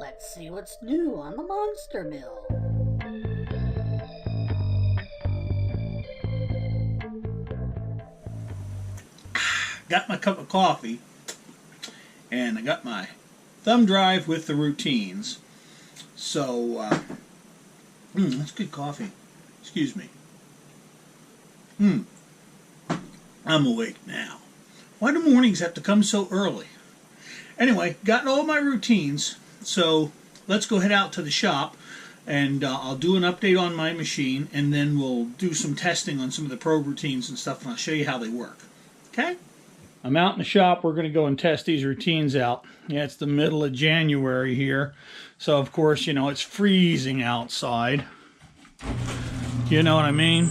Let's see what's new on the Monster Mill. Got my cup of coffee, and I got my thumb drive with the routines. So, that's good coffee. Excuse me. I'm awake now. Why do mornings have to come so early? Anyway, got all my routines, so let's go head out to the shop, and I'll do an update on my machine, and then we'll do some testing on some of the probe routines and stuff, and I'll show you how they work. Okay? I'm out in the shop. We're going to go and test these routines out. Yeah, it's the middle of January here, so of course, you know, it's freezing outside. You know what I mean?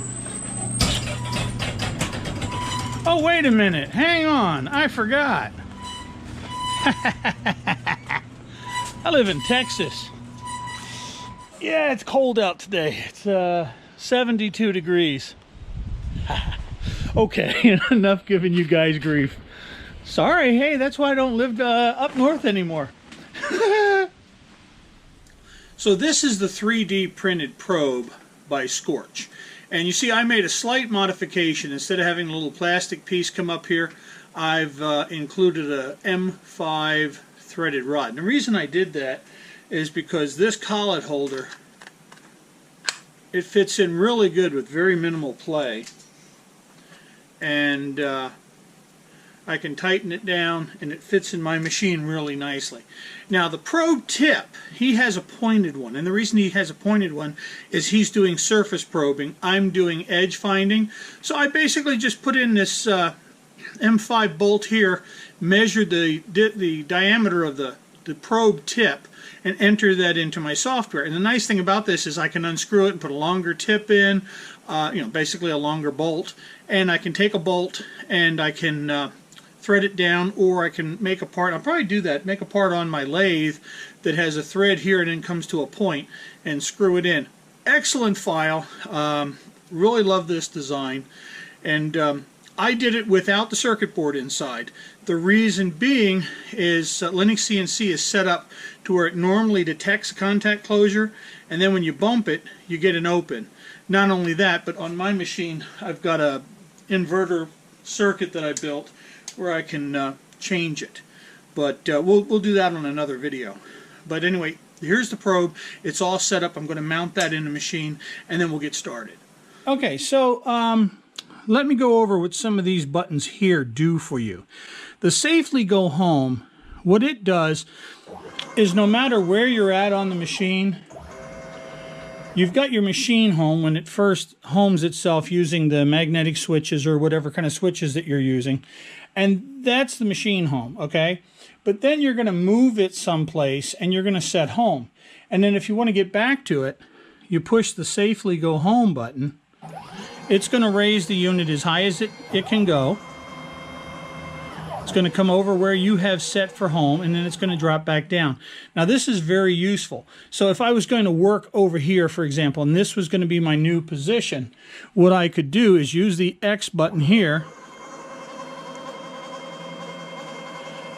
Oh, wait a minute. Hang on. I forgot. I live in Texas. Yeah, it's cold out today. It's 72 degrees. Okay, enough giving you guys grief. Sorry, hey, that's why I don't live up north anymore. So this is the 3D printed probe by Scorch. And you see I made a slight modification. Instead of having a little plastic piece come up here, I've included a M5 threaded rod. And the reason I did that is because this collet holder, it fits in really good with very minimal play. And I can tighten it down and it fits in my machine really nicely. Now the probe tip, he has a pointed one, and the reason he has a pointed one is he's doing surface probing. I'm doing edge finding. So I basically just put in this M5 bolt here, measured the diameter of the probe tip, and enter that into my software. And the nice thing about this is I can unscrew it and put a longer tip in, you know, basically a longer bolt, and I can take a bolt and I can thread it down, or I can make a part. I'll probably do that, make a part on my lathe that has a thread here and then comes to a point and screw it in. Excellent file. Really love this design, and I did it without the circuit board inside. The reason being is Linux CNC is set up to where it normally detects a contact closure, and then when you bump it, you get an open. Not only that, but on my machine, I've got a inverter circuit that I built where I can change it. But we'll do that on another video. But anyway, here's the probe. It's all set up. I'm going to mount that in the machine, and then we'll get started. Okay, so let me go over what some of these buttons here do for you. The Safely Go Home, what it does is no matter where you're at on the machine, you've got your machine home when it first homes itself using the magnetic switches or whatever kind of switches that you're using. And that's the machine home, okay? But then you're going to move it someplace and you're going to set home. And then if you want to get back to it, you push the Safely Go Home button. It's going to raise the unit as high as it can go. It's going to come over where you have set for home, and then it's going to drop back down. Now this is very useful. So if I was going to work over here, for example, and this was going to be my new position, what I could do is use the X button here,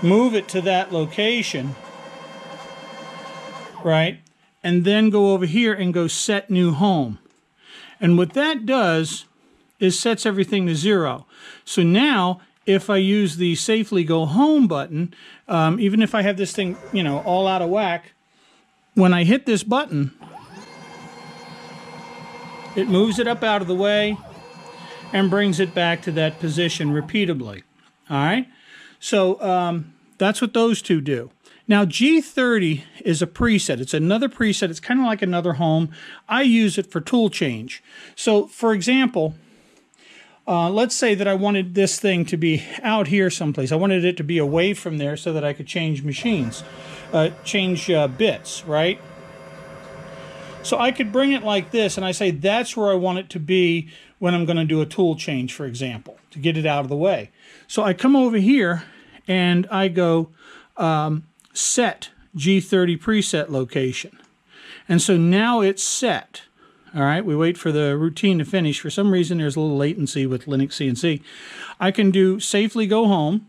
move it to that location, right, and then go over here and go Set New Home. And what that does is sets everything to 0. So now if I use the Safely Go Home button, even if I have this thing, you know, all out of whack, when I hit this button, it moves it up out of the way and brings it back to that position repeatably. All right? So that's what those two do. Now G30 is a preset. It's another preset. It's kind of like another home. I use it for tool change. So for example, let's say that I wanted this thing to be out here someplace. I wanted it to be away from there so that I could change machines, change bits, right? So I could bring it like this, and I say that's where I want it to be when I'm going to do a tool change, for example, to get it out of the way. So I come over here and I go Set G30 Preset Location. And so now it's set. All right, we wait for the routine to finish. For some reason, there's a little latency with Linux CNC. I can do Safely Go Home.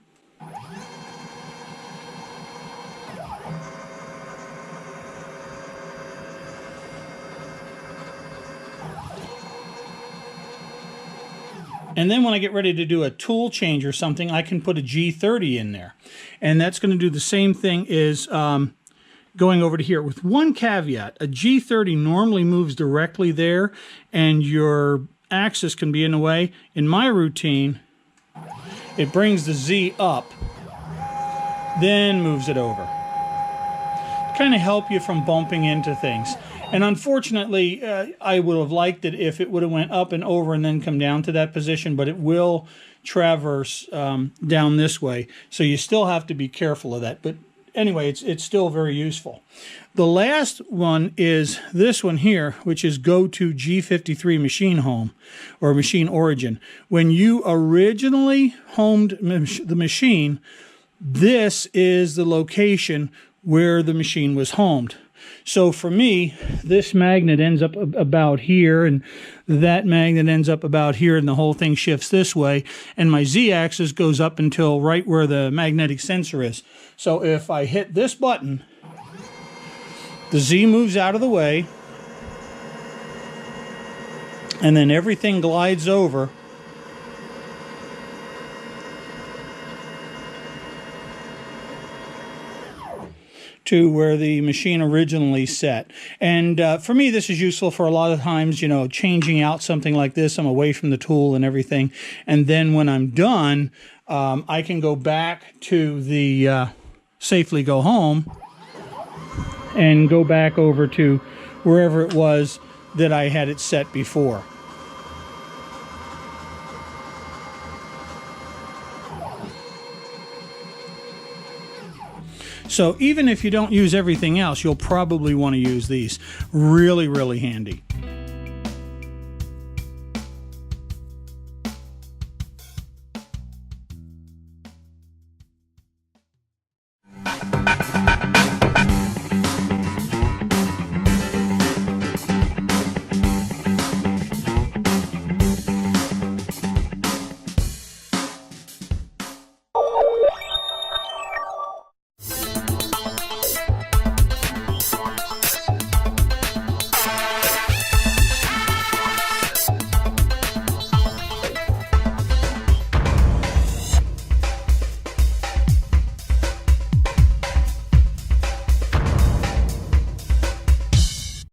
And then when I get ready to do a tool change or something, I can put a G30 in there. And that's going to do the same thing as going over to here. With one caveat, a G30 normally moves directly there and your axis can be in the way. In my routine, it brings the Z up, then moves it over. Kind of help you from bumping into things. And unfortunately, I would have liked it if it would have went up and over and then come down to that position, but it will traverse down this way. So you still have to be careful of that. But anyway, it's still very useful. The last one is this one here, which is go to G53 machine home or machine origin. When you originally homed the machine, this is the location where the machine was homed. So for me, this magnet ends up about here, and that magnet ends up about here, and the whole thing shifts this way, and my Z-axis goes up until right where the magnetic sensor is. So if I hit this button, the Z moves out of the way, and then everything glides over to where the machine originally set. And for me, this is useful for a lot of times, you know, changing out something like this. I'm away from the tool and everything. And then when I'm done, I can go back to the Safely Go Home and go back over to wherever it was that I had it set before. So even if you don't use everything else, you'll probably want to use these. Really, really handy.